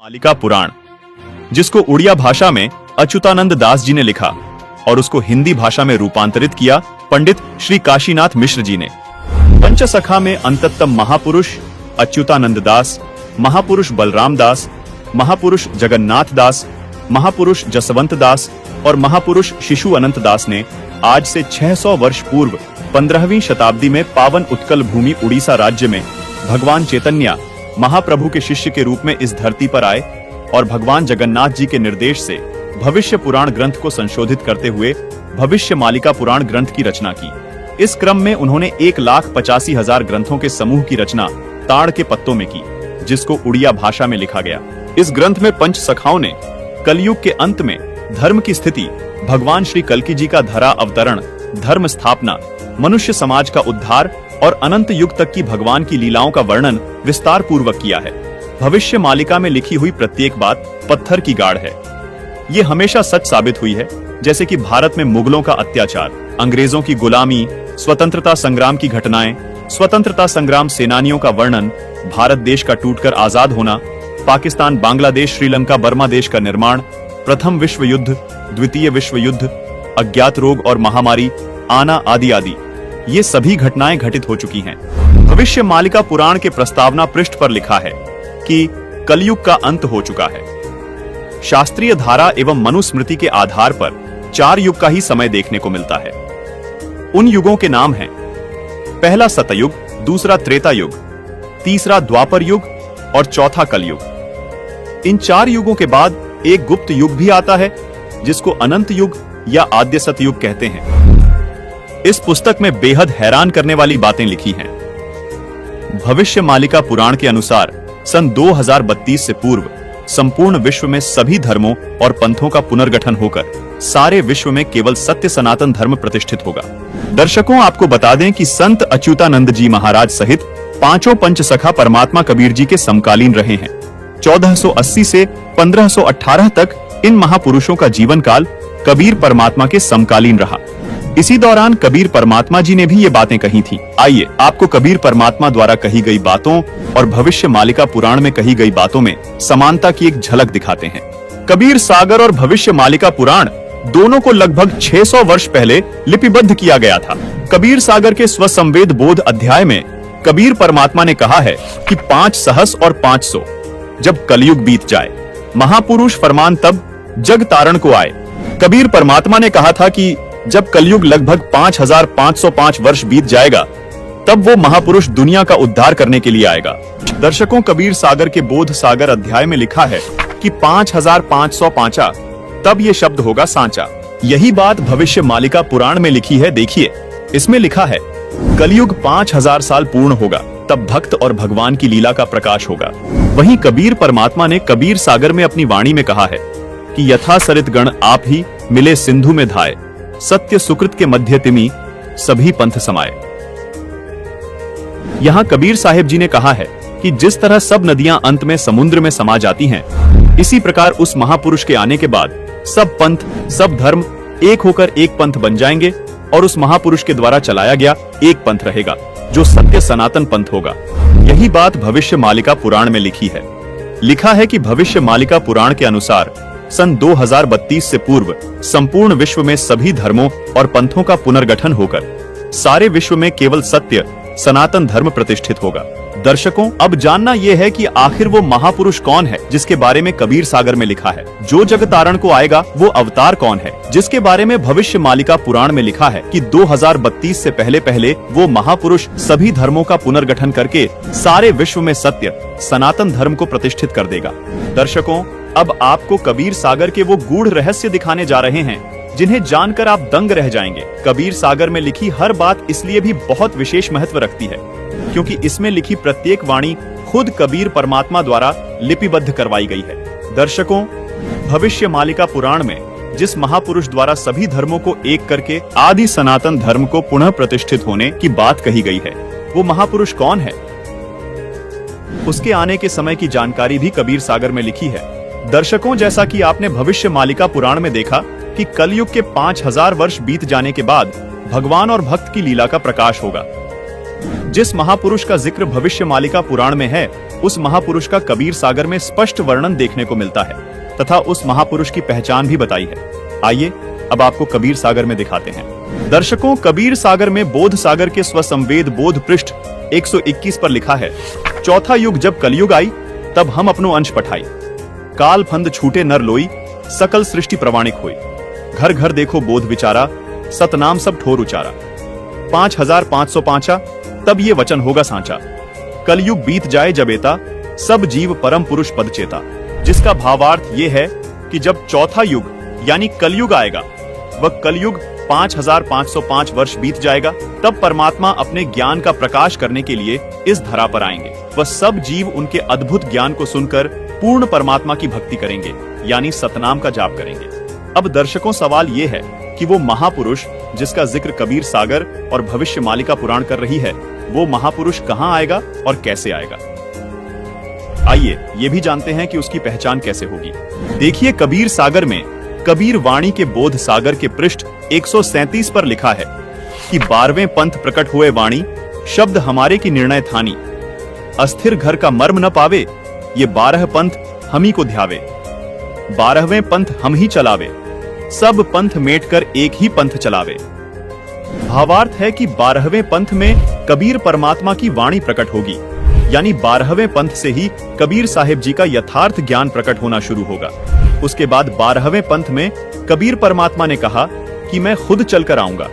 मालिका पुराण, जिसको उड़िया भाषा में अच्युतानंद दास जी ने लिखा और उसको हिंदी भाषा में रूपांतरित किया पंडित श्री काशीनाथ मिश्र जी ने। पंचसखा में अंततम महापुरुष अच्युतानंद दास, महापुरुष बलराम दास, महापुरुष जगन्नाथ दास, महापुरुष जसवंत दास और महापुरुष शिशु अनंत दास ने आज से 600 वर्ष पूर्व 15वीं शताब्दी में पावन उत्कल भूमि उड़ीसा राज्य में भगवान चैतन्य महाप्रभु के शिष्य के रूप में इस धरती पर आए और भगवान जगन्नाथ जी के निर्देश से भविष्य पुराण ग्रंथ को संशोधित करते हुए भविष्य मालिका पुराण ग्रंथ की रचना की। इस क्रम में उन्होंने 1,85,000 ग्रंथों के समूह की रचना ताड़ के पत्तों में की, जिसको उड़िया भाषा में लिखा गया। इस ग्रंथ में पंच सखाओं ने कलयुग के अंत में धर्म की स्थिति, भगवान श्री कल्कि जी का धरा अवतरण, धर्म स्थापना, मनुष्य समाज का उद्धार और अनंत युग तक की भगवान की लीलाओं का वर्णन विस्तार पूर्वक किया है। भविष्य मालिका में लिखी हुई प्रत्येक बात पत्थर की गाढ़ है। ये हमेशा सच साबित हुई है, जैसे कि भारत में मुगलों का अत्याचार, अंग्रेजों की गुलामी, स्वतंत्रता संग्राम की घटनाएं, स्वतंत्रता संग्राम सेनानियों का वर्णन, भारत देश का टूटकर आजाद होना, पाकिस्तान, बांग्लादेश, श्रीलंका, बर्मा देश का निर्माण, प्रथम विश्व युद्ध, द्वितीय विश्व युद्ध, अज्ञात रोग और महामारी आना आदि आदि, ये सभी घटनाएं घटित हो चुकी हैं। भविष्य मालिका पुराण के प्रस्तावना पृष्ठ पर लिखा है कि कलयुग का अंत हो चुका है। शास्त्रीय धारा एवं मनुस्मृति के आधार पर 4 युग का ही समय देखने को मिलता है। उन युगों के नाम हैं: पहला सतयुग, दूसरा त्रेता युग, तीसरा द्वापर युग और चौथा कलयुग। इन 4 युगों के बाद एक गुप्त युग भी आता है, जिसको अनंत युग या आद्य सतयुग कहते हैं। इस पुस्तक में बेहद हैरान करने वाली बातें लिखी हैं। भविष्य मालिका पुराण के अनुसार सन 2032 से पूर्व संपूर्ण विश्व में सभी धर्मों और पंथों का पुनर्गठन होकर सारे विश्व में केवल सत्य सनातन धर्म प्रतिष्ठित होगा। दर्शकों, आपको बता दें कि संत अच्युतानंद जी महाराज सहित 5 पंचसखा परमात्मा कबीर जी के समकालीन रहे हैं। 1480 से 1518 तक इन महापुरुषों का जीवन काल कबीर परमात्मा के समकालीन रहा। इसी दौरान कबीर परमात्मा जी ने भी ये बातें कही थी। आइए आपको कबीर परमात्मा द्वारा कही गई बातों और भविष्य मालिका पुराण में कही गई बातों में समानता की एक झलक दिखाते हैं। कबीर सागर और भविष्य मालिका पुराण दोनों को लगभग 600 वर्ष पहले लिपिबद्ध किया गया था। कबीर सागर के स्वसंवेद बोध अध्याय में कबीर परमात्मा ने कहा है कि 5 सहस और 500 जब कलयुग बीत जाए, महापुरुष फरमान तब जग तारण को आए। कबीर परमात्मा ने कहा था कि जब कलयुग लगभग 5505 वर्ष बीत जाएगा, तब वो महापुरुष दुनिया का उद्धार करने के लिए आएगा। दर्शकों, कबीर सागर के बोध सागर अध्याय में लिखा है कि 5505 तब ये शब्द होगा सांचा। यही बात भविष्य मालिका पुराण में लिखी है। देखिए, इसमें लिखा है कलयुग 5000 साल पूर्ण होगा, तब भक्त और भगवान की लीला का प्रकाश होगा। वहीं कबीर परमात्मा ने कबीर सागर में अपनी वाणी में कहा है कि यथा सरित गण आप ही मिले सिंधु में धाये, सत्य सुकृत के मध्य तिमि सभी पंथ समाये। यहाँ कबीर साहिब जी ने कहा है कि जिस तरह सब नदियां अंत में समुद्र में समा जाती हैं, इसी प्रकार उस महापुरुष के आने के बाद सब पंथ, सब धर्म एक होकर एक पंथ बन जाएंगे और उस महापुरुष के द्वारा चलाया गया एक पंथ रहेगा, जो सत्य सनातन पंथ होगा। यही बात भविष्य मालिका पुराण में लिखी है। लिखा है कि भविष्य मालिका पुराण के अनुसार सन 2032 से पूर्व संपूर्ण विश्व में सभी धर्मों और पंथों का पुनर्गठन होकर सारे विश्व में केवल सत्य सनातन धर्म प्रतिष्ठित होगा। दर्शकों, अब जानना यह है कि आखिर वो महापुरुष कौन है जिसके बारे में कबीर सागर में लिखा है। जो जग तारण को आएगा वो अवतार कौन है जिसके बारे में भविष्य मालिका पुराण में लिखा है कि 2032 से पहले पहले वो महापुरुष सभी धर्मों का पुनर्गठन करके सारे विश्व में सत्य सनातन धर्म को प्रतिष्ठित कर देगा। दर्शकों, अब आपको कबीर सागर के वो गूढ़ रहस्य दिखाने जा रहे हैं जिन्हें जानकर आप दंग रह जाएंगे। कबीर सागर में लिखी हर बात इसलिए भी बहुत विशेष महत्व रखती है क्योंकि इसमें लिखी प्रत्येक वाणी खुद कबीर परमात्मा द्वारा लिपिबद्ध करवाई गई है। दर्शकों, भविष्य मालिका पुराण में जिस महापुरुष द्वारा सभी धर्मों को एक करके आदि सनातन धर्म को पुनः प्रतिष्ठित होने की बात कही गई है, वो महापुरुष कौन है, उसके आने के समय की जानकारी भी कबीर सागर में लिखी है। दर्शकों, जैसा कि आपने भविष्य मालिका पुराण में देखा कि कलयुग के 5000 वर्ष बीत जाने के बाद भगवान और भक्त की लीला का प्रकाश होगा। जिस महापुरुष का जिक्र भविष्य मालिका पुराण में है, उस महापुरुष का कबीर सागर में स्पष्ट वर्णन देखने को मिलता है तथा उस महापुरुष की पहचान भी बताई है। आइए अब आपको कबीर सागर में दिखाते हैं। दर्शकों, कबीर सागर में बोध सागर के स्वसंवेद बोध पृष्ठ 121 पर लिखा है, चौथा युग जब कलयुग आई, तब हम अपनो अंश पठाई। काल फंद छूटे नर लोई, सकल सृष्टि प्रवाणिक हुई। घर घर देखो बोध विचारा, सतनाम सब ठोर उचारा। 5505 तब ये वचन होगा सांचा। कलयुग बीत जाए जब एता, सब जीव परम पुरुष पद चेता। जिसका भावार्थ ये है कि जब चौथा युग यानी कलयुग आएगा, वह कलयुग 5505 वर्ष बीत जाएगा, तब परमात्मा अपने ज्ञान का प्रकाश करने के लिए इस धरा पर आएंगे। वह सब जीव उनके अद्भुत ज्ञान को सुनकर पूर्ण परमात्मा की भक्ति करेंगे, यानी सतनाम का जाप करेंगे। अब दर्शकों, सवाल ये है कि वो महापुरुष जिसका जिक्र कबीर सागर और भविष्य मालिका पुराण कर रही है, वो महापुरुष कहां आएगा और कैसे आएगा? आइए ये भी जानते हैं कि उसकी पहचान कैसे होगी। देखिए, कबीर सागर में कबीर वाणी के बोध सागर के पृष्ठ 137 पर लिखा है कि 12वें पंथ प्रकट हुए वाणी, शब्द हमारे की निर्णय थानी। अस्थिर घर का मर्म न पावे, ये 12 पंथ हम ही को ध्यावे। 12वें पंथ हम ही चलावे, सब पंथ मेट कर एक ही पंथ चलावे। भावार्थ है कि 12वें पंथ में कबीर परमात्मा की वाणी प्रकट होगी, यानी 12वें पंथ से ही कबीर साहिब जी का यथार्थ ज्ञान प्रकट होना शुरू होगा। उसके बाद 12वें पंथ में कबीर परमात्मा ने कहा कि मैं खुद चलकर आऊंगा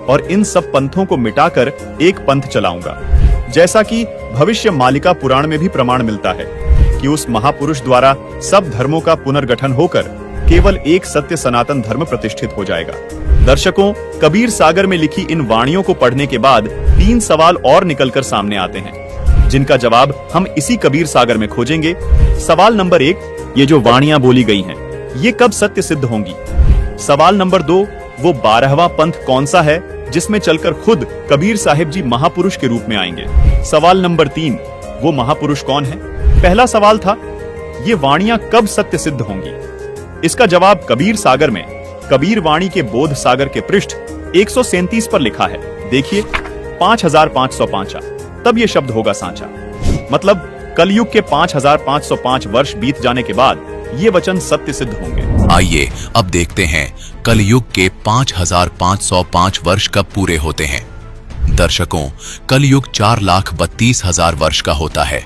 और इन सब पंथों को मिटाकर एक पंथ चलाऊंगा। जैसा कि भविष्य मालिका पुराण में भी प्रमाण मिलता है कि उस महापुरुष द्वारा सब धर्मों का पुनर्गठन होकर केवल एक सत्य सनातन धर्म प्रतिष्ठित हो जाएगा। दर्शकों, कबीर सागर में लिखी इन वाणियों को पढ़ने के बाद 3 सवाल और निकलकर सामने आते हैं, जिनका जवाब हम इसी कबीर सागर में खोजेंगे। सवाल नंबर 1, ये जो वाणियां बोली गई हैं, ये कब सत्य सिद्ध होंगी? सवाल नंबर 2, वो 12वां पंथ कौन सा है जिसमें चलकर खुद कबीर साहिब जी महापुरुष के रूप में आएंगे? सवाल नंबर 3, वो महापुरुष कौन है? पहला सवाल था, ये वाणियां कब सत्य सिद्ध होंगी? इसका जवाब कबीर सागर में कबीर वाणी के बोध सागर के पृष्ठ 137 पर लिखा है। देखिए, 5505 तब ये शब्द होगा सांचा। मतलब कलयुग के 5505 वर्ष बीत जाने के बाद ये वचन सत्य सिद्ध होंगे। आइए अब देखते हैं कलयुग के 5505 वर्ष कब पूरे होते हैं। दर्शकों, कलयुग 4,32,000 वर्ष का होता है।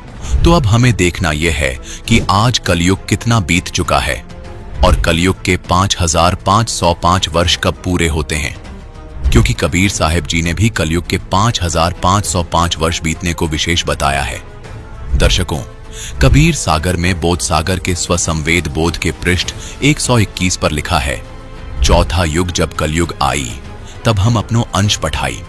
तो अब हमें देखना यह है कि आज कलयुग कितना बीत चुका है और कलयुग के 5505 वर्ष कब पूरे होते हैं, क्योंकि कबीर साहिब जी ने भी कलयुग के 5505 वर्ष बीतने को विशेष बताया है। दर्शकों, कबीर सागर में बोध सागर के स्वसंवेद बोध के पृष्ठ 121 पर लिखा है, चौथा युग जब कलयुग आई, तब हम अपनो अंश पठाई।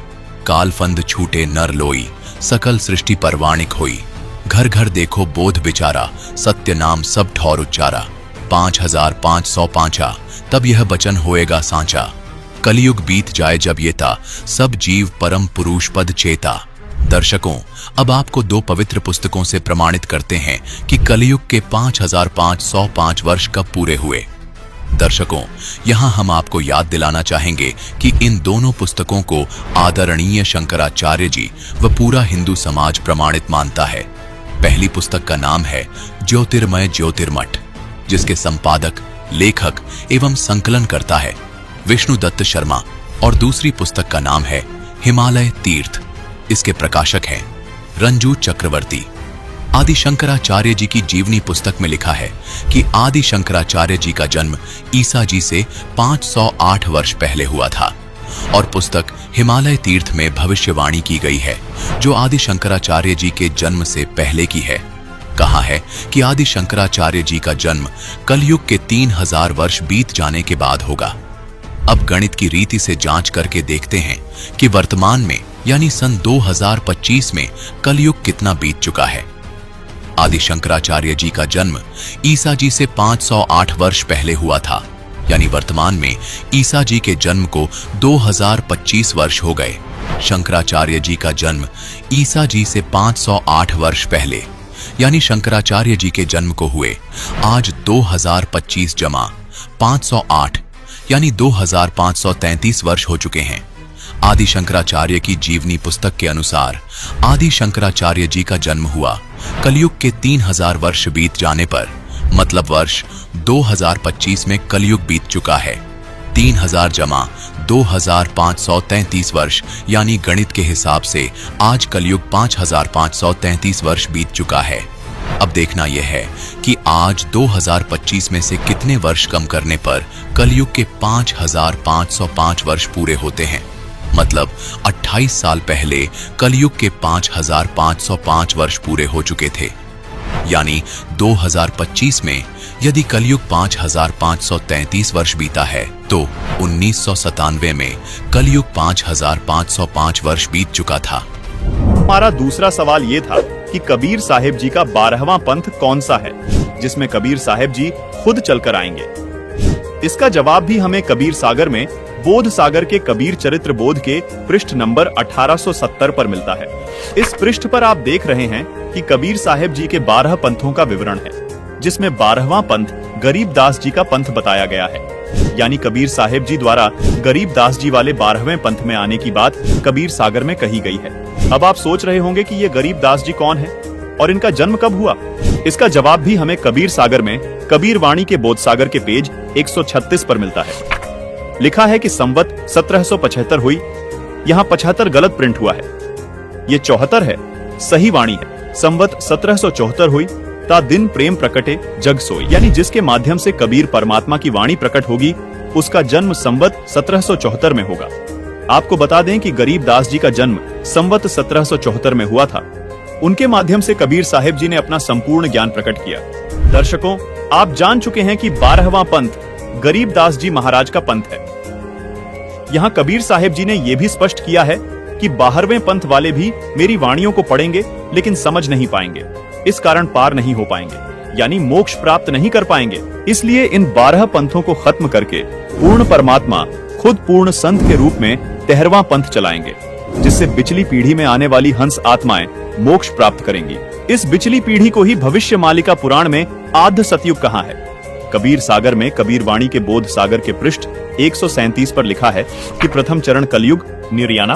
कालफंद छूटे नर लोई, सकल सृष्टि परवाणिक हुई। घर घर देखो बोध विचारा, सत्य नाम सब ठौर उच्चारा। 5505 तब यह वचन होएगा सांचा। कलयुग बीत जाए जब ये ता, सब जीव परम पुरुष पद चेता। दर्शकों, अब आपको 2 पवित्र पुस्तकों से प्रमाणित करते हैं कि कलयुग के 5505 वर्ष कब पूरे हुए। दर्शकों, यहां हम आपको याद दिलाना चाहेंगे कि इन दोनों पुस्तकों को आदरणीय शंकराचार्य जी व पूरा हिंदू समाज प्रमाणित मानता है। पहली पुस्तक का नाम है ज्योतिर्मय ज्योतिर्मठ, जिसके संपादक, लेखक एवं संकलन करता है विष्णु दत्त शर्मा, और दूसरी पुस्तक का नाम है हिमालय तीर्थ। इसके प्रकाशक हैं रंजू चक्रवर्ती। आदि शंकराचार्य जी की जीवनी पुस्तक में लिखा है कि आदि शंकराचार्य जी का जन्म ईसा जी से 508 वर्ष पहले हुआ था, और पुस्तक हिमालय तीर्थ में भविष्यवाणी की गई है जो आदि शंकराचार्य जी के जन्म से पहले की है। कहा है कि आदि शंकराचार्य जी का जन्म कलयुग के 3000 वर्ष बीत जाने के बाद होगा। अब गणित की रीति से जांच करके देखते हैं कि वर्तमान में यानी सन 2025 में कलयुग कितना बीत चुका है। आदि शंकराचार्य जी का जन्म ईसा जी से 508 वर्ष पहले हुआ था, यानी वर्तमान में ईसा जी के जन्म को 2025 वर्ष हो गए। शंकराचार्य जी का जन्म ईसा जी से 508 वर्ष पहले, यानी शंकराचार्य जी के जन्म को हुए आज 2025 जमा 508 यानी 2533 वर्ष हो चुके हैं। आदि शंकराचार्य की जीवनी पुस्तक के अनुसार आदि शंकराचार्य जी का जन्म हुआ कलयुग के 3000 वर्ष बीत जाने पर, मतलब वर्ष 2025 में कलयुग बीत चुका है। 3000 जमा 2533 वर्ष, यानी गणित के हिसाब से आज कलयुग 5533 वर्ष बीत चुका है। अब देखना यह है कि आज 2025 में से कितने वर्ष कम करने पर कलयुग के 5505 वर्ष पूरे होते हैं। मतलब 28 साल पहले कलयुग के 5505 वर्ष पूरे हो चुके थे। यानी 2025 में यदि कलयुग 5533 वर्ष बीता है तो 1997 में कलयुग 5505 वर्ष बीत चुका था। हमारा दूसरा सवाल ये था कि कबीर साहिब जी का 12वां पंथ कौन सा है जिसमें कबीर साहिब जी खुद चलकर आएंगे। इसका जवाब भी हमें कबीर सागर में बोध सागर के कबीर चरित्र बोध के पृष्ठ नंबर 1870 पर मिलता है। इस पृष्ठ पर आप देख रहे हैं कि कबीर साहिब जी के 12 पंथों का विवरण है, जिसमें 12वां पंथ गरीबदास जी का पंथ बताया गया है। यानी कबीर साहिब जी द्वारा गरीबदास जी वाले 12वें पंथ में आने की बात कबीर सागर में कही गई है। अब आप सोच रहे होंगे कि ये गरीबदास जी कौन है और इनका जन्म कब हुआ। इसका जवाब भी हमें कबीर सागर में कबीर वाणी के बोध सागर के पेज 136 पर मिलता है। लिखा है कि संवत 1775 हुई। यहाँ 75 गलत प्रिंट हुआ है, ये 74 है, सही वाणी है। संवत 1774 हुई, ता दिन प्रेम प्रकटे जग सोई, यानी जिसके माध्यम से कबीर परमात्मा की वाणी प्रकट होगी उसका जन्म संवत 1774 में होगा। आपको बता दें कि गरीबदास जी का जन्म संवत 1774 में हुआ था। उनके माध्यम से कबीर साहिब जी ने अपना संपूर्ण ज्ञान प्रकट किया। दर्शकों, आप जान चुके हैं कि 12वां पंथ गरीबदास जी महाराज का पंथ है। यहाँ कबीर साहिब जी ने यह भी स्पष्ट किया है कि 12वें पंथ वाले भी मेरी वाणियों को पढ़ेंगे लेकिन समझ नहीं पाएंगे, इस कारण पार नहीं हो पाएंगे, यानी मोक्ष प्राप्त नहीं कर पाएंगे। इसलिए इन 12 पंथों को खत्म करके पूर्ण परमात्मा खुद पूर्ण संत के रूप में 13वां पंथ चलाएंगे, जिससे बिचली पीढ़ी में आने वाली हंस आत्माएं मोक्ष प्राप्त करेंगी। इस बिचली पीढ़ी को ही भविष्य मालिका पुराण में आद्य सतयुग कहा है। कबीर सागर में कबीर वाणी के बोध सागर के पृष्ठ 137 पर लिखा है कि प्रथम चरण कलयुग निर्याना,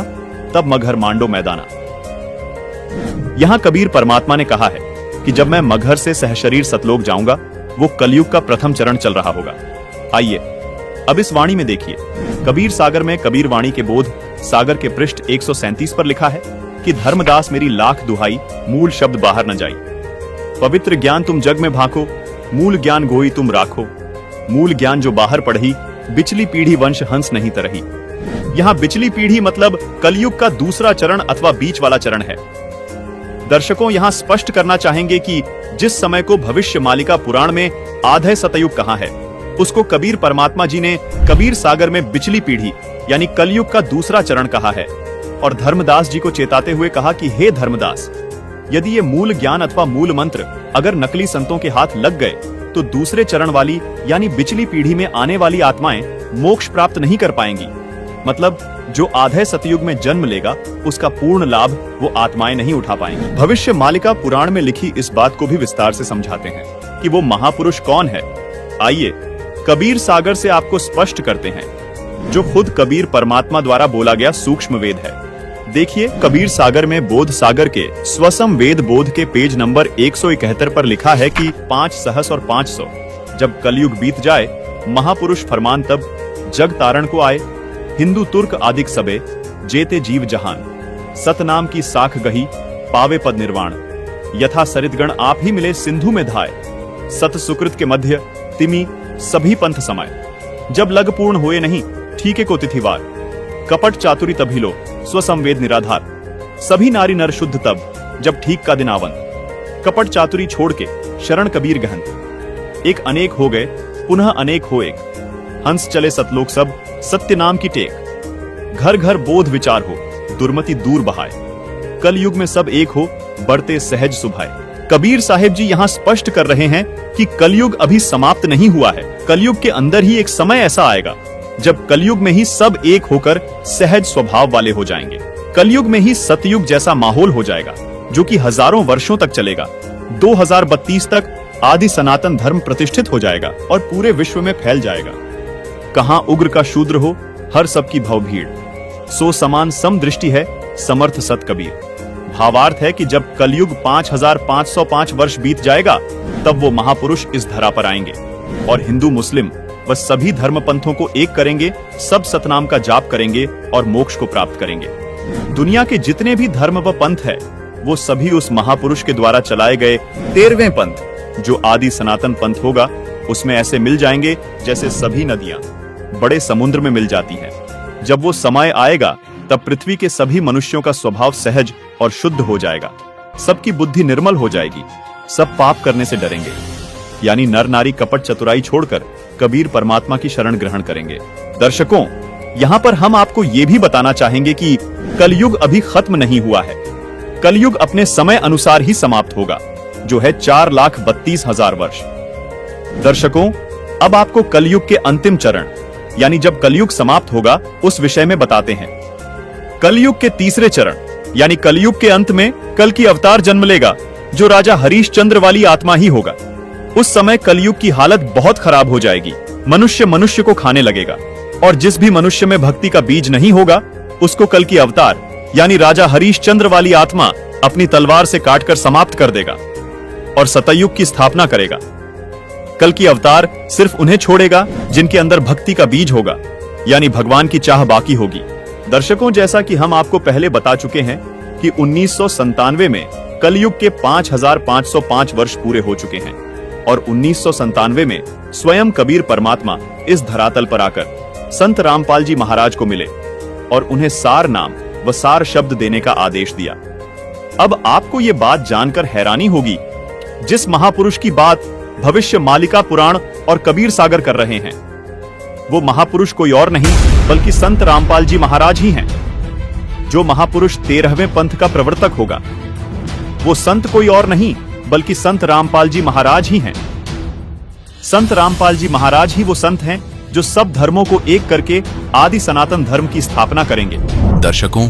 तब मगहर मांडो मैदाना। यहाँ कबीर परमात्मा ने कहा है कि जब मैं मगहर से सहशरीर सतलोक जाऊंगा वो कलयुग का प्रथम चरण चल रहा होगा। आइए अब इस वाणी में देखिए। कबीर सागर में कबीर वाणी के बोध सागर के पृष्ठ 137 पर लिखा है कि धर्मदास मेरी लाख दुहाई, मूल शब्द बाहर न जाई। पवित्र ज्ञान तुम जग में भाको, मूल ज्ञान गोई तुम राखो। मूल ज्ञान जो बाहर पढ़ी, बिचली पीढ़ी वंश हंस नहीं तरही। यहाँ बिचली पीढ़ी मतलब कलयुग का दूसरा चरण अथवा बीच वाला चरण है। दर्शकों, यहाँ स्पष्ट करना चाहेंगे कि जिस समय को भविष्य मालिका पुराण में आधे सतयुग कहा है, उसको कबीर परमात्मा जी ने कबीर सागर में बिचली पीढ़ी यानी कलयुग का दूसरा चरण कहा है और धर्मदास जी को चेताते हुए कहा कि हे धर्मदास, यदि ये मूल ज्ञान अथवा मूल मंत्र अगर नकली संतों के हाथ लग गए तो दूसरे चरण वाली यानी बिचली पीढ़ी में आने वाली आत्माएं मोक्ष प्राप्त नहीं कर पाएंगी। मतलब जो आधे सतयुग में जन्म लेगा उसका पूर्ण लाभ वो आत्माएं नहीं उठा पाएंगी। भविष्य मालिका पुराण में लिखी इस बात को भी विस्तार से समझाते हैं कि वो महापुरुष कौन है। आइए कबीर सागर से आपको स्पष्ट करते हैं, जो खुद कबीर परमात्मा द्वारा बोला गया सूक्ष्म वेद है। देखिए कबीर सागर में बोध सागर के स्वसम वेद बोध के पेज नंबर 171 पर लिखा है कि 5 सहस और 500 जब कलयुग बीत जाए, महापुरुष फरमान तब जग तारण को आए। हिंदू तुर्क आदिक सबे जेते जीव जहान, सतनाम की साख गही पावे पद निर्वाण। यथा सरितगण आप ही मिले सिंधु में धाय, सत सुकृत के मध्य तिमी सभी पंथ समाये। जब लग पूर्ण हुए नहीं ठीके को तिथिवार, कपट चातुरी तभी लो स्वसंवेद निराधार। सभी नारी नर शुद्ध तब जब ठीक का दिन आवन, कपट चातुरी छोड़ के शरण कबीर गहन। एक अनेक हो गए पुनः अनेक हो एक, हंस चले सतलोक सब सत्य नाम की टेक। घर घर बोध विचार हो दुर्मति दूर बहाए, कल युग में सब एक हो बढ़ते सहज सुभाए। कबीर साहिब जी यहाँ स्पष्ट कर रहे हैं कि कलयुग अभी समाप्त नहीं हुआ है। कलयुग के अंदर ही एक समय ऐसा आएगा जब कलयुग में ही सब एक होकर सहज स्वभाव वाले हो जाएंगे। कलयुग में ही सतयुग जैसा माहौल हो जाएगा जो कि हजारों वर्षों तक चलेगा। 2032 तक आदि सनातन धर्म प्रतिष्ठित हो जाएगा और पूरे विश्व में फैल जाएगा। कहां उग्र का शूद्र हो हर सबकी भव भीड़, सो समान सम दृष्टि है समर्थ सत कबीर। भावार्थ है कि जब कलयुग 5505 वर्ष बीत जाएगा तब वो महापुरुष इस धरा पर आएंगे और हिंदू मुस्लिम व सभी धर्म पंथों को एक करेंगे, सब सतनाम का जाप करेंगे और मोक्ष को प्राप्त करेंगे। दुनिया के जितने भी धर्म व पंथ है वो सभी उस महापुरुष के द्वारा चलाए गए 13वें पंथ जो आदि सनातन पंथ होगा उसमें ऐसे मिल जाएंगे जैसे सभी नदियां बड़े समुद्र में मिल जाती हैं। जब वो समय आएगा तब पृथ्वी के सभी मनुष्यों का स्वभाव सहज और शुद्ध हो जाएगा, सबकी बुद्धि निर्मल हो जाएगी, सब पाप करने से डरेंगे, यानी नर नारी कपट चतुराई छोड़कर कबीर परमात्मा की शरण ग्रहण करेंगे। दर्शकों, यहाँ पर हम आपको ये भी बताना चाहेंगे कि कलयुग अभी खत्म नहीं हुआ है। कलयुग अपने समय अनुसार ही समाप्त होगा, जो है 4,32,000 वर्ष। दर्शकों, अब आपको कलयुग के अंतिम चरण यानी जब कलयुग समाप्त होगा उस विषय में बताते हैं। कलयुग के तीसरे चरण यानी कलयुग के अंत में कल की अवतार जन्म लेगा जो राजा हरीशचंद्र वाली आत्मा ही होगा। उस समय कलयुग की हालत बहुत खराब हो जाएगी, मनुष्य मनुष्य को खाने लगेगा और जिस भी मनुष्य में भक्ति का बीज नहीं होगा उसको कल की अवतार यानी राजा हरीशचंद्र वाली आत्मा अपनी तलवार से काटकर समाप्त कर देगा और सतयुग की स्थापना करेगा। कल की अवतार सिर्फ उन्हें छोड़ेगा जिनके अंदर भक्ति का बीज होगा, यानी भगवान की चाह बाकी होगी। दर्शकों, जैसा कि हम आपको पहले बता चुके हैं कि 1997 में कलयुग के 5505 वर्ष पूरे हो चुके हैं और 1997 में स्वयं कबीर परमात्मा इस धरातल पर आकर संत रामपाल जी महाराज को मिले और उन्हें सार नाम व सार शब्द देने का आदेश दिया। अब आपको ये बात जानकर हैरानी होगी, जिस महापुरुष की बात भविष्य मालिका पुराण और कबीर सागर कर रहे हैं वो महापुरुष कोई और नहीं बल्कि संत रामपाल जी महाराज ही हैं। जो महापुरुष 13वें पंथ का प्रवर्तक होगा वो संत कोई और नहीं बल्कि संत रामपाल जी महाराज ही हैं। संत रामपाल जी महाराज ही वो संत हैं जो सब धर्मों को एक करके आदि सनातन धर्म की स्थापना करेंगे। दर्शकों,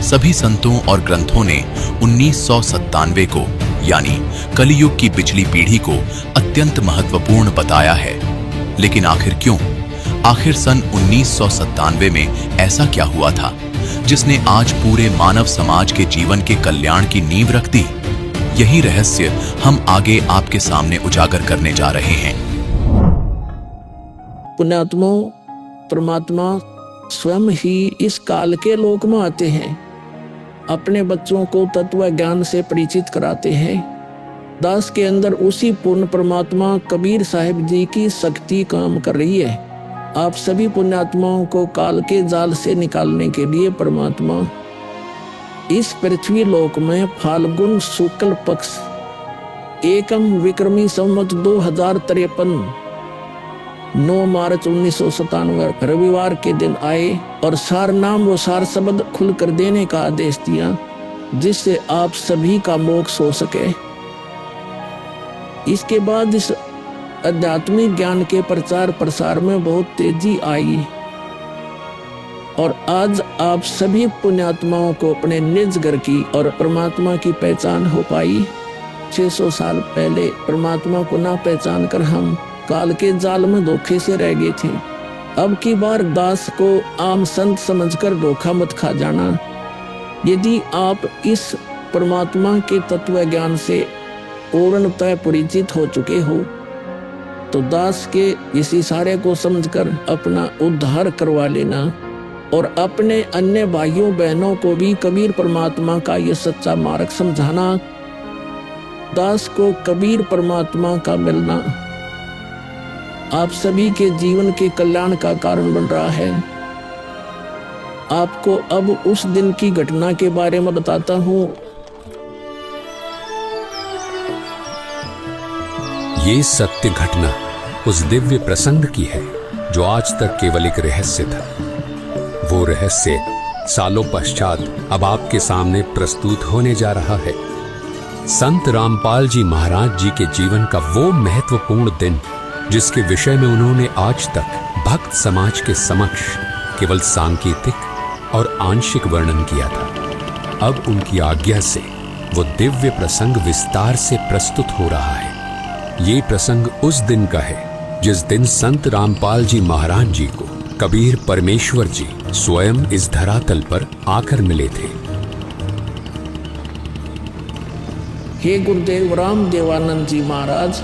सभी संतों और ग्रंथों ने 1997 को यानी कलयुग की पिछली पीढ़ी को अत्यंत महत्वपूर्ण बताया है, लेकिन आखिर क्यों? आखिर सन 1997 में ऐसा क्या हुआ था जिसने आज पूरे मानव समाज के जीवन के कल्याण की नींव रख दी? यही रहस्य हम आगे आपके सामने उजागर करने जा रहे हैं। पुण्यात्माओं, परमात्मा स्वयं ही इस काल के लोक में आते हैं, अपने बच्चों को तत्व ज्ञान से परिचित कराते हैं। दास के अंदर उसी पूर्ण परमात्मा कबीर साहिब जी की शक्ति काम कर रही है। आप सभी पुण्यात्माओं को काल के जाल से निकालने के लिए परमात्मा इस पृथ्वी लोक में फाल्गुन शुक्ल पक्ष एकम विक्रमी संवत 2053 9 मार्च 1997 रविवार के दिन आए और सार नाम व सार शब्द खुलकर देने का आदेश दिया, जिससे आप सभी का मोक्ष हो सके। इसके बाद इस आध्यात्मिक ज्ञान के प्रचार प्रसार में बहुत तेजी आई और आज आप सभी पुण्यात्माओं को अपने निज घर की और परमात्मा की पहचान हो पाई। 600 साल पहले परमात्मा को ना पहचान कर हम काल के जाल में धोखे से रह गए थे। अब की बार दास को आम संत समझकर धोखा मत खा जाना। यदि आप इस परमात्मा के तत्व ज्ञान से पूर्णतः परिचित हो चुके हो तो दास के इस इशारे को समझकर अपना उद्धार करवा लेना और अपने अन्य भाइयों बहनों को भी कबीर परमात्मा का ये सच्चा मार्ग समझाना। दास को कबीर परमात्मा का मिलना आप सभी के जीवन के कल्याण का कारण बन रहा है। आपको अब उस दिन की घटना के बारे में बताता हूँ। ये सत्य घटना उस दिव्य प्रसंग की है जो आज तक केवल एक रहस्य था। वो रहस्य सालों पश्चात अब आपके सामने प्रस्तुत होने जा रहा है। संत रामपाल जी महाराज जी के जीवन का वो महत्वपूर्ण दिन जिसके विषय में उन्होंने आज तक भक्त समाज के समक्ष केवल सांकेतिक और आंशिक वर्णन किया था, अब उनकी आज्ञा से वो दिव्य प्रसंग विस्तार से प्रस्तुत हो रहा है। ये प्रसंग उस दिन का है जिस दिन संत रामपाल जी महाराज जी को कबीर परमेश्वर जी स्वयं इस धरातल पर आकर मिले थे। हे गुरुदेव रामदेवानंद जी महाराज,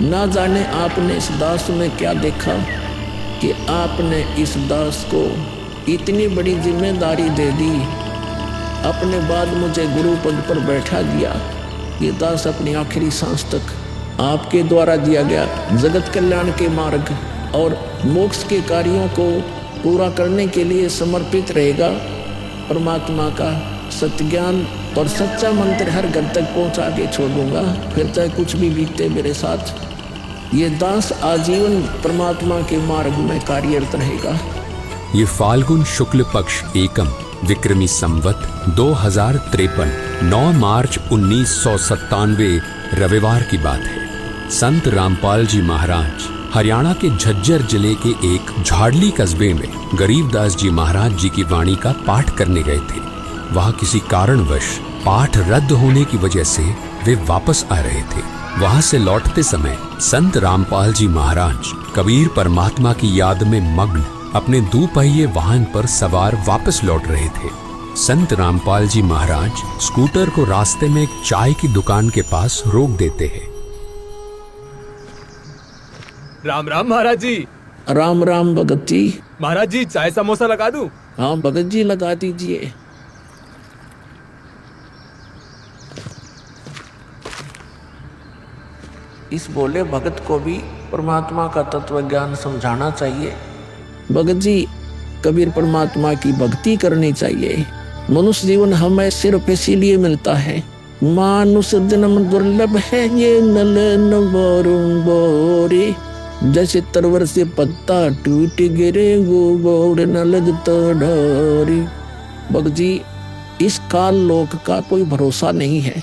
ना जाने आपने इस दास में क्या देखा कि आपने इस दास को इतनी बड़ी जिम्मेदारी दे दी। अपने बाद मुझे गुरु पद पर बैठा दिया। ये दास अपनी आखिरी सांस तक आपके द्वारा दिया गया जगत कल्याण के मार्ग और मोक्ष के कार्यों को पूरा करने के लिए समर्पित रहेगा। परमात्मा का सत्य ज्ञान और सच्चा मंत्र हर घर तक पहुंचा के छोड़ूंगा, फिर चाहे कुछ भी बीते मेरे साथ। ये दास आजीवन परमात्मा के मार्ग में कार्यरत रहेगा। ये फाल्गुन शुक्ल पक्ष एकम विक्रमी संवत 2053 9 मार्च 1997 रविवार की बात है। संत रामपाल जी महाराज हरियाणा के झज्जर जिले के एक झाड़ली कस्बे में गरीबदास जी महाराज जी की वाणी का पाठ करने गए थे। वहां किसी कारणवश पाठ रद्द होने की वजह से वे वापस आ रहे थे। वहां से लौटते समय संत रामपाल जी महाराज कबीर परमात्मा की याद में मग्न अपने दोपहिए वाहन पर सवार वापस लौट रहे थे। संत रामपाल जी महाराज स्कूटर को रास्ते में एक चाय की दुकान के पास रोक देते हैं। राम राम महाराज जी। राम राम भगत जी। महाराज जी चाय समोसा लगा दूं? हाँ भगत जी लगा दीजिए। इस बोले भगत को भी परमात्मा का तत्व ज्ञान समझाना चाहिए। भगत जी, कबीर परमात्मा की भक्ति करनी चाहिए। मनुष्य जीवन हमें सिर्फ इसीलिए मिलता है। मानुष जन्म दुर्लभ है ये नलन बोरे, जैसे तरवर से पत्ता टूट गिरे वो बोड़ न लगता ढोरी। भगत जी, इस काल लोक का कोई भरोसा नहीं है,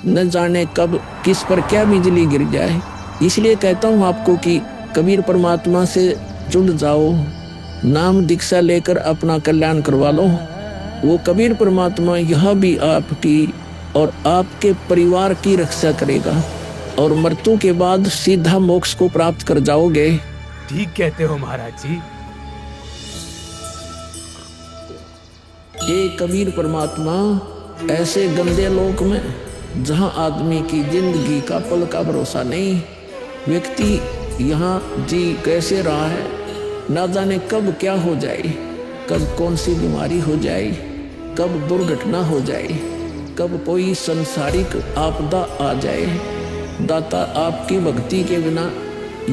न जाने कब किस पर क्या बिजली गिर जाए। इसलिए कहता हूँ आपको कि कबीर परमात्मा से जुड़ जाओ, नाम दीक्षा लेकर अपना कल्याण करवा लो। वो कबीर परमात्मा यह भी आपकी और आपके परिवार की रक्षा करेगा और मृत्यु के बाद सीधा मोक्ष को प्राप्त कर जाओगे। ठीक कहते हो महाराज जी। हे कबीर परमात्मा, ऐसे गंदे लोक में जहाँ आदमी की जिंदगी का पल का भरोसा नहीं, व्यक्ति यहाँ जी कैसे रहा है, ना जाने कब क्या हो जाए, कब कौन सी बीमारी हो जाए, कब दुर्घटना हो जाए, कब कोई संसारिक आपदा आ जाए। दाता, आपकी भक्ति के बिना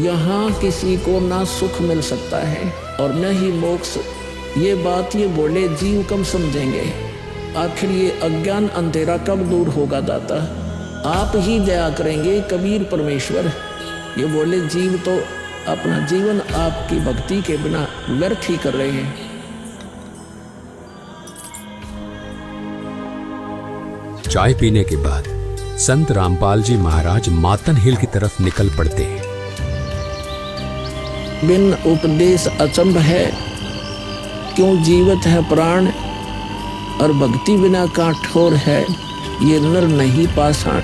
यहाँ किसी को ना सुख मिल सकता है और न ही मोक्ष। ये बात ये बोले जीव कब समझेंगे? आखिर ये अज्ञान अंधेरा कब दूर होगा दाता? आप ही दया करेंगे कबीर परमेश्वर। ये बोले जीव तो अपना जीवन आपकी भक्ति के बिना व्यर्थ ही कर रहे हैं। चाय पीने के बाद संत रामपाल जी महाराज मातन हिल की तरफ निकल पड़ते हैं। बिन उपदेश अचंभ है, क्यों जीवत है प्राण, और भक्ति बिना काठोर है, ये नर नहीं पाषाण।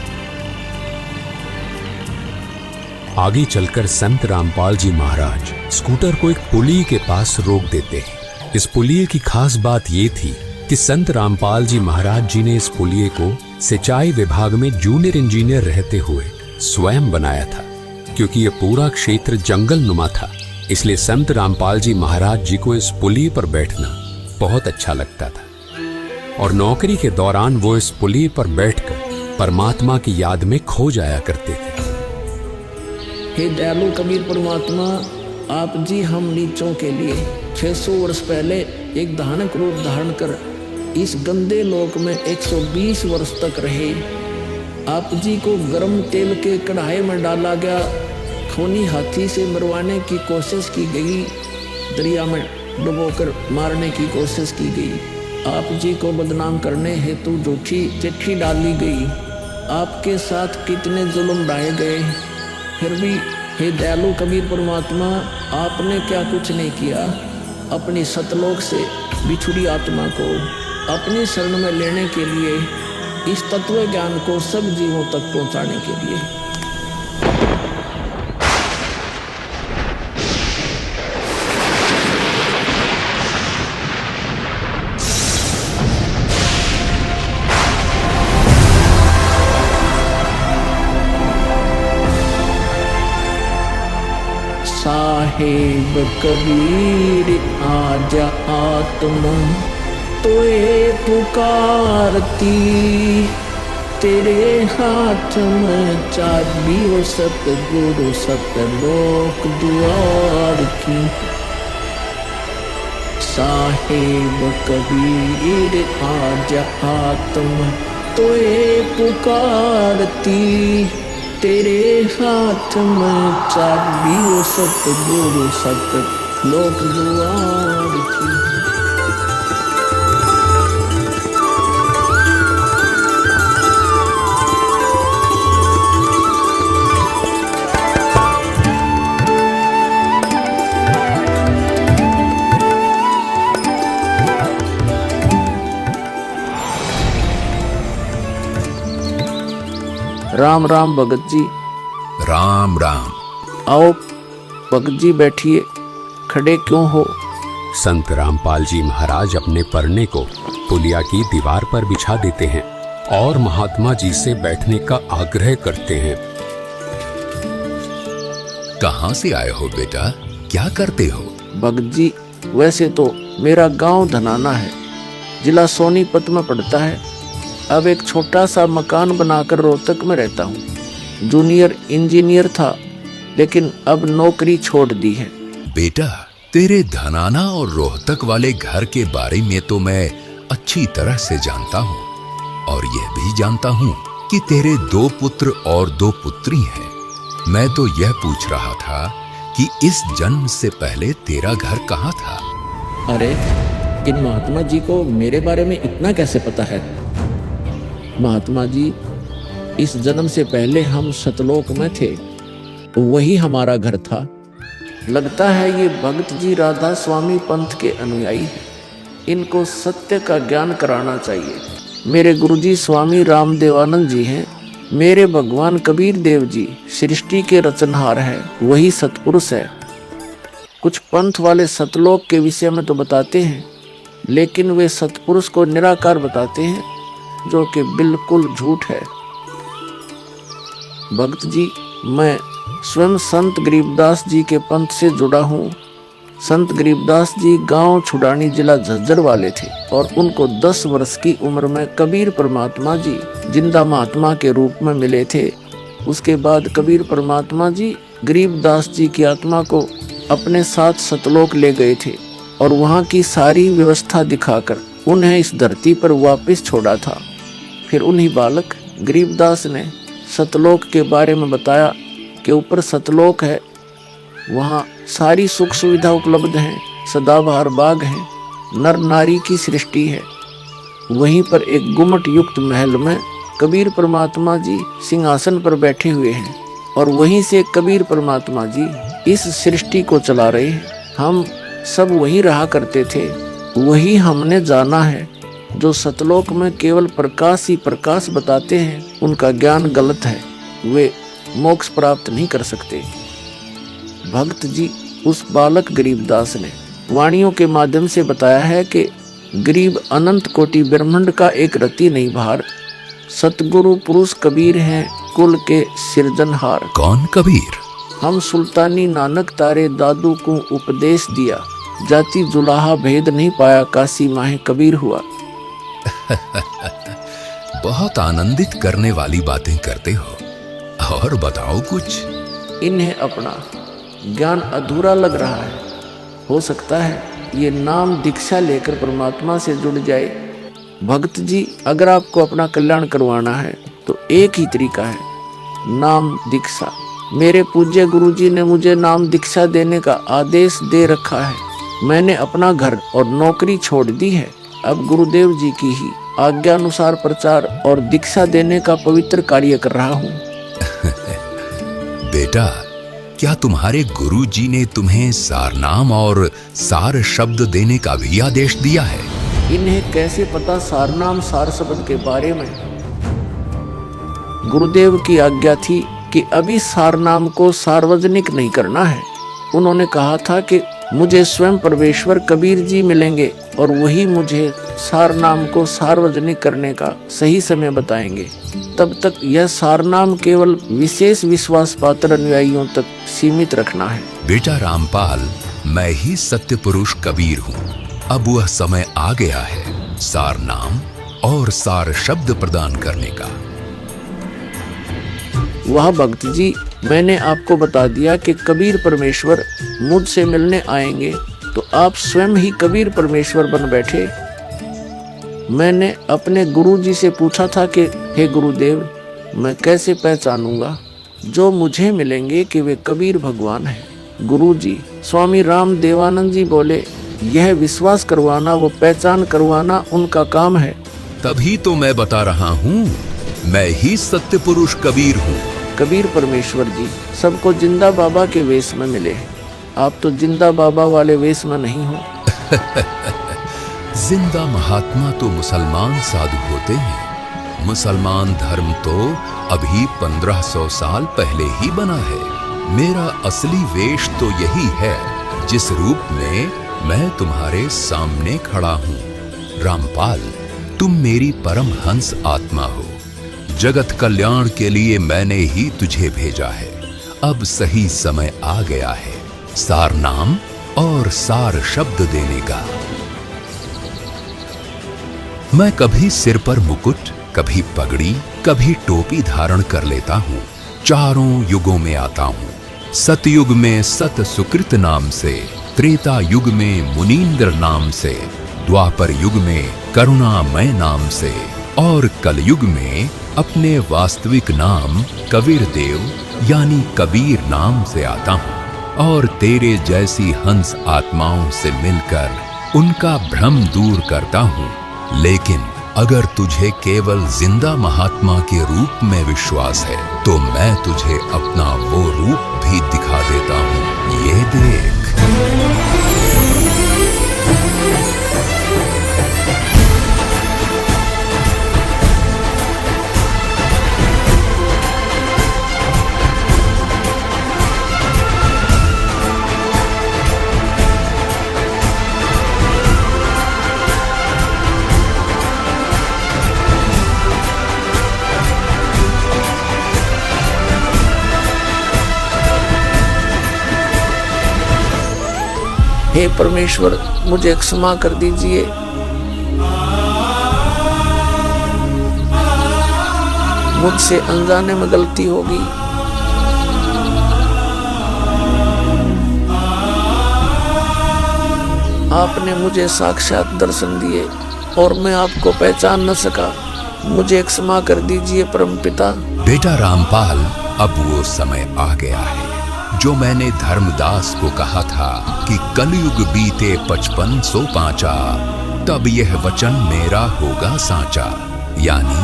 आगे चलकर संत रामपाल जी महाराज स्कूटर को एक पुलिये के पास रोक देते हैं। इस पुलिये की खास बात ये थी कि संत रामपाल जी महाराज जी ने इस पुलिये को सिंचाई विभाग में जूनियर इंजीनियर रहते हुए स्वयं बनाया था। क्योंकि यह पूरा क्षेत्र जंगल नुमा था, इसलिए संत रामपाल जी महाराज जी को इस पुलिये पर बैठना बहुत अच्छा लगता था और नौकरी के दौरान वो इस पुलिये पर बैठकर परमात्मा की याद में खो जाया करते थे। हे दयालु कबीर परमात्मा, आप जी हम नीचों के लिए 600 वर्ष पहले एक धानक रूप धारण कर इस गंदे लोक में 120 वर्ष तक रहे। आप जी को गर्म तेल के कढ़ाई में डाला गया, खूनी हाथी से मरवाने की कोशिश की गई, दरिया में डुबोकर मारने की कोशिश की गई। आप जी को बदनाम करने हेतु झूठी चिट्ठी डाली गई। आपके साथ कितने जुल्म ढाए गए, फिर भी हे दयालु कबीर परमात्मा, आपने क्या कुछ नहीं किया। अपनी सतलोक से बिछुड़ी आत्मा को अपनी शरण में लेने के लिए, इस तत्व ज्ञान को सब जीवों तक पहुंचाने के लिए। साहेब कबीर आजा आत्मा तोए पुकारती, तेरे हाथ में चाबी हो सतगुरु सतलोक द्वार की। साहेब कबीर आजा आत्मा तोए पुकारती, तेरे हाथ में चाबी हो सतगुरु सतलोक द्वार की। राम राम भगत जी। राम राम। आओ भगत जी बैठिए, खड़े क्यों हो? संत रामपाल जी महाराज अपने परने को पुलिया की दीवार पर बिछा देते हैं और महात्मा जी से बैठने का आग्रह करते हैं। कहाँ से आए हो बेटा, क्या करते हो? भगत जी वैसे तो मेरा गांव धनाना है, जिला सोनीपत में पड़ता है। अब एक छोटा सा मकान बनाकर रोहतक में रहता हूँ। जूनियर इंजीनियर था, लेकिन अब नौकरी छोड़ दी है। बेटा तेरे धनाना और रोहतक वाले घर के बारे में तो मैं अच्छी तरह से जानता हूँ, और यह भी जानता हूँ कि तेरे 2 पुत्र और 2 पुत्री हैं। मैं तो यह पूछ रहा था कि इस जन्म से पहले तेरा घर कहाँ था? अरे इन महात्मा जी को मेरे बारे में इतना कैसे पता है? महात्मा जी, इस जन्म से पहले हम सतलोक में थे, वही हमारा घर था। लगता है ये भगत जी राधा स्वामी पंथ के अनुयायी हैं। इनको सत्य का ज्ञान कराना चाहिए। मेरे गुरुजी स्वामी रामदेवानंद जी हैं। मेरे भगवान कबीर देव जी सृष्टि के रचनहार हैं, वही सतपुरुष है। कुछ पंथ वाले सतलोक के विषय में तो बताते हैं, लेकिन वे सतपुरुष को निराकार बताते हैं, जो कि बिल्कुल झूठ है। भक्त जी, मैं स्वयं संत गरीबदास जी के पंथ से जुड़ा हूँ। संत गरीबदास जी गांव छुड़ानी जिला झज्जर वाले थे, और उनको 10 वर्ष की उम्र में कबीर परमात्मा जी जिंदा महात्मा के रूप में मिले थे। उसके बाद कबीर परमात्मा जी गरीबदास जी की आत्मा को अपने साथ सतलोक ले गए थे, और वहाँ की सारी व्यवस्था दिखाकर उन्हें इस धरती पर वापस छोड़ा था। फिर उन्हीं बालक गरीबदास ने सतलोक के बारे में बताया कि ऊपर सतलोक है, वहाँ सारी सुख सुविधा उपलब्ध हैं, सदाबहार बाग हैं, नर नारी की सृष्टि है। वहीं पर एक गुम्मट युक्त महल में कबीर परमात्मा जी सिंहासन पर बैठे हुए हैं, और वहीं से कबीर परमात्मा जी इस सृष्टि को चला रहे हैं। हम सब वहीं रहा करते थे, वही हमने जाना है। जो सतलोक में केवल प्रकाश ही प्रकाश बताते हैं, उनका ज्ञान गलत है, वे मोक्ष प्राप्त नहीं कर सकते। भक्त जी, उस बालक गरीबदास ने वाणियों के माध्यम से बताया है कि गरीब अनंत कोटि ब्रह्मांड का एक रति नहीं भार, सतगुरु पुरुष कबीर हैं कुल के सिरजनहार। कौन कबीर? हम सुल्तानी नानक तारे दादू को उपदेश दिया, जाति जुलाहा भेद नहीं पाया, काशी माहे कबीर हुआ। बहुत आनंदित करने वाली बातें करते हो, और बताओ कुछ। इन्हें अपना ज्ञान अधूरा लग रहा है। हो सकता है ये नाम दीक्षा लेकर परमात्मा से जुड़ जाए। भक्त जी, अगर आपको अपना कल्याण करवाना है तो एक ही तरीका है, नाम दीक्षा। मेरे पूज्य गुरुजी ने मुझे नाम दीक्षा देने का आदेश दे रखा है। मैंने अपना घर और नौकरी छोड़ दी है। अब गुरुदेव जी की ही आज्ञा अनुसार प्रचार और दीक्षा देने का पवित्र कार्य कर रहा हूँ। बेटा, क्या तुम्हारे गुरु जी ने तुम्हें सारनाम और सार शब्द देने का भी आदेश दिया है? इन्हें कैसे पता सारनाम सार शब्द के बारे में? गुरुदेव की आज्ञा थी कि अभी सारनाम को सार्वजनिक नहीं करना है। उन्होंने कहा था कि मुझे स्वयं परमेश्वर कबीर जी मिलेंगे और वही मुझे सारनाम को सार्वजनिक करने का सही समय बताएंगे। तब तक यह सारनाम केवल विशेष विश्वास पात्र अनुयायियों तक सीमित रखना है। बेटा रामपाल, मैं ही सत्य पुरुष कबीर हूँ। अब वह समय आ गया है सार नाम और सार शब्द प्रदान करने का। वाह भक्त जी, मैंने आपको बता दिया कि कबीर परमेश्वर मुझसे मिलने आएंगे, तो आप स्वयं ही कबीर परमेश्वर बन बैठे। मैंने अपने गुरुजी से पूछा था कि हे गुरुदेव, मैं कैसे पहचानूंगा जो मुझे मिलेंगे कि वे कबीर भगवान हैं। गुरुजी स्वामी राम देवानंद जी बोले, यह विश्वास करवाना, वो पहचान करवाना उनका काम है। तभी तो मैं बता रहा हूँ, मैं ही सत्य पुरुष कबीर हूँ। कबीर परमेश्वर जी सबको जिंदा बाबा के वेश में मिले हैं, आप तो जिंदा बाबा वाले वेश में नहीं हो। जिंदा महात्मा तो मुसलमान साधु होते हैं। मुसलमान धर्म तो अभी 1500 साल पहले ही बना है। मेरा असली वेश तो यही है जिस रूप में मैं तुम्हारे सामने खड़ा हूँ। रामपाल, तुम मेरी परम हंस आत्मा हो। जगत कल्याण के लिए मैंने ही तुझे भेजा है। अब सही समय आ गया है सार नाम और सार शब्द देने का। मैं कभी सिर पर मुकुट, कभी पगड़ी, कभी टोपी धारण कर लेता हूँ। चारों युगों में आता हूँ। सतयुग में सत सुकृत नाम से, त्रेता युग में मुनींद्र नाम से, द्वापर युग में करुणामय नाम से और कलयुग में अपने वास्तविक नाम कबीर देव यानी कबीर नाम से आता हूँ और तेरे जैसी हंस आत्माओं से मिलकर उनका भ्रम दूर करता हूँ। लेकिन अगर तुझे केवल जिंदा महात्मा के रूप में विश्वास है तो मैं तुझे अपना वो रूप भी दिखा देता हूँ। ये देख। हे परमेश्वर, मुझे क्षमा कर दीजिए। मुझसे अनजाने में गलती होगी। आपने मुझे साक्षात दर्शन दिए और मैं आपको पहचान न सका। मुझे क्षमा कर दीजिए परमपिता। बेटा रामपाल, अब वो समय आ गया है जो मैंने धर्मदास को कहा था कि कलयुग बीते 5500 पांचा, तब यह वचन मेरा होगा साचा। यानी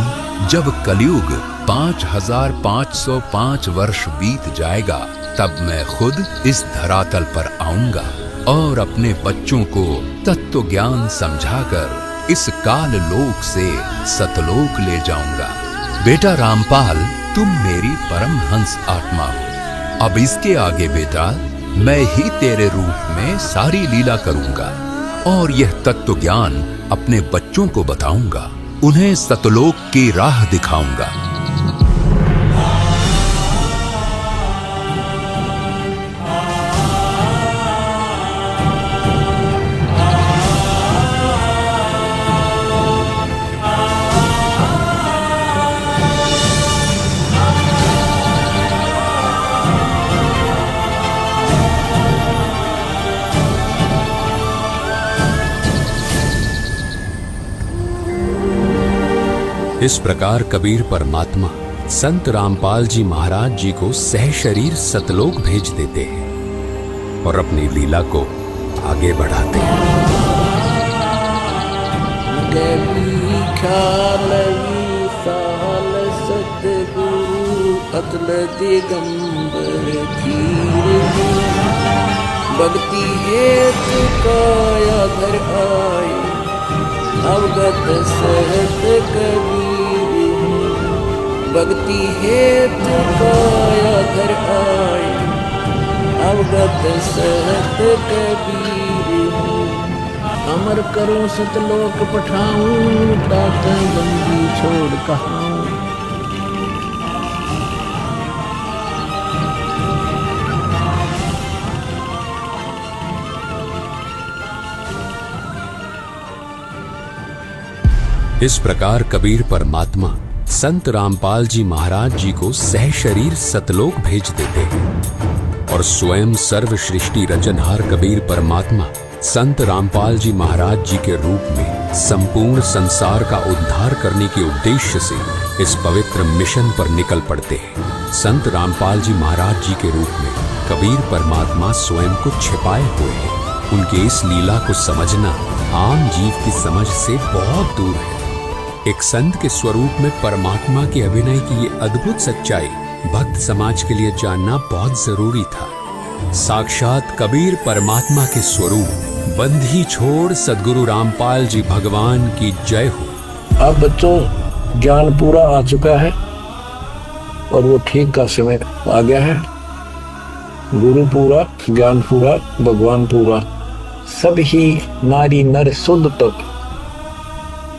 जब कलयुग 5505 वर्ष बीत जाएगा, तब मैं खुद इस धरातल पर आऊंगा और अपने बच्चों को तत्व ज्ञान समझाकर इस काल लोक से सतलोक ले जाऊंगा। बेटा रामपाल, तुम मेरी परम हंस आत्मा हो। अब इसके आगे बेटा, मैं ही तेरे रूप में सारी लीला करूंगा और यह तत्व ज्ञान अपने बच्चों को बताऊंगा, उन्हें सतलोक की राह दिखाऊंगा। इस प्रकार कबीर परमात्मा संत रामपाल जी महाराज जी को सह शरीर सतलोक भेज देते हैं और अपनी लीला को आगे बढ़ाते हैं। भक्ति हेतु काया धर आए, अवगत सहत कबीर। भक्ति हेतु काया धर आए, अवगत सहत कबीर। अमर करो सतलोक पठाऊं, तात बंदी छोड़ कहाऊं। इस प्रकार कबीर परमात्मा संत रामपाल जी महाराज जी को सह शरीर सतलोक भेज देते हैं और स्वयं सर्व सृष्टि रचनहार कबीर परमात्मा संत रामपाल जी महाराज जी के रूप में संपूर्ण संसार का उद्धार करने के उद्देश्य से इस पवित्र मिशन पर निकल पड़ते हैं। संत रामपाल जी महाराज जी के रूप में कबीर परमात्मा स्वयं को छिपाए हुए हैं। उनके इस लीला को समझना आम जीव की समझ से बहुत दूर है। एक संत के स्वरूप में परमात्मा के अभिनय की ये अद्भुत सच्चाई भक्त समाज के लिए जानना बहुत जरूरी था। साक्षात कबीर परमात्मा के स्वरूप बंधी छोड़ सदगुरु रामपाल जी भगवान की जय हो। अब बच्चों ज्ञान पूरा आ चुका है और वो ठीक का समय आ गया है। गुरु पूरा, ज्ञान पूरा, भगवान पूरा, सब ही नारी नर शुद्ध तक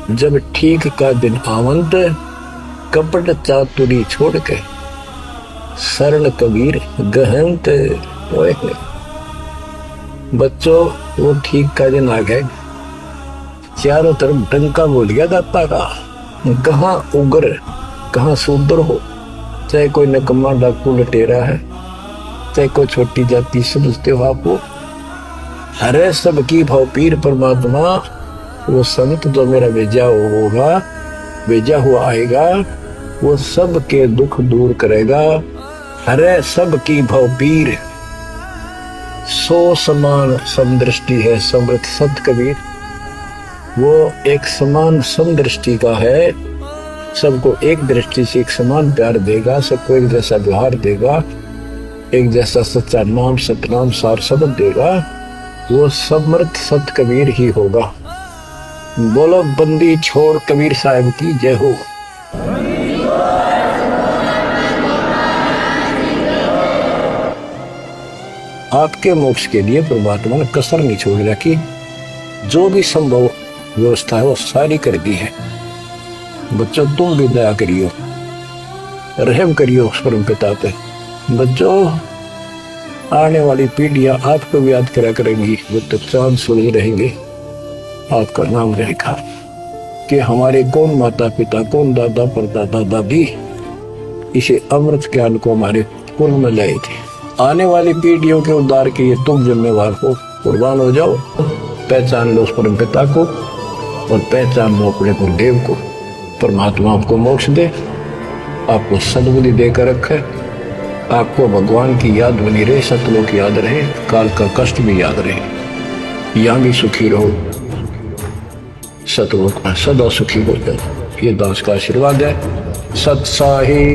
जब ठीक का दिन आवंत कपट चातुरी छोड़ के शरण कबीर गहनत। बच्चों वो ठीक का दिन आ गए। चारों तरफ डंका बोल गया दाता का। कहाँ उग्र कहाँ शूद्र हो, चाहे कोई नकम्मा डाकू लटेरा है, चाहे कोई छोटी जाति समझते हो आप, वो हरे सबकी भाव पीर परमात्मा वो संत जो मेरा भेजा होगा, भेजा हुआ आएगा, वो सबके दुख दूर करेगा। हरे सबकी भाव पीर सो समान समदृष्टि है समृत संत कबीर। वो एक समान समदृष्टि का है, सबको एक दृष्टि से एक समान प्यार देगा, सबको एक जैसा व्यवहार देगा, एक जैसा सच्चा नाम सतनाम सार शब्द देगा। वो समर्थ संत कबीर ही होगा। बोलो बंदी छोड़ कबीर साहब की जय हो। आपके मोक्ष के लिए परमात्मा ने कसर नहीं छोड़ रखी। जो भी संभव व्यवस्था है वो सारी कर दी है। बच्चों तुम भी दया करियो, रहम करियो उस परम पिता पे। बच्चों आने वाली पीढ़ियां आपको भी याद करा करेंगी, वो तो चांद सुनी रहेंगे, आपका नाम रहेगा कि हमारे कौन माता पिता, कौन दादा परदादा दादी इसे अमृत ज्ञान को हमारे कुल में लाए थे। आने वाली पीढ़ियों के उद्धार के लिए तुम जिम्मेवार हो, कुर्बान हो जाओ। पहचान लो उस परम पिता को और पहचान लो अपने गुरुदेव को। परमात्मा आपको मोक्ष दे, आपको सद्बुद्धि देकर रखे, आपको भगवान की याद बनी रहे, सतलोक याद रहे, काल का कष्ट भी याद रहे, यहाँ भी सुखी रहो, सतलोक में सदा सुखी हो जाए। ये दास का आशीर्वाद है। सत साहिब।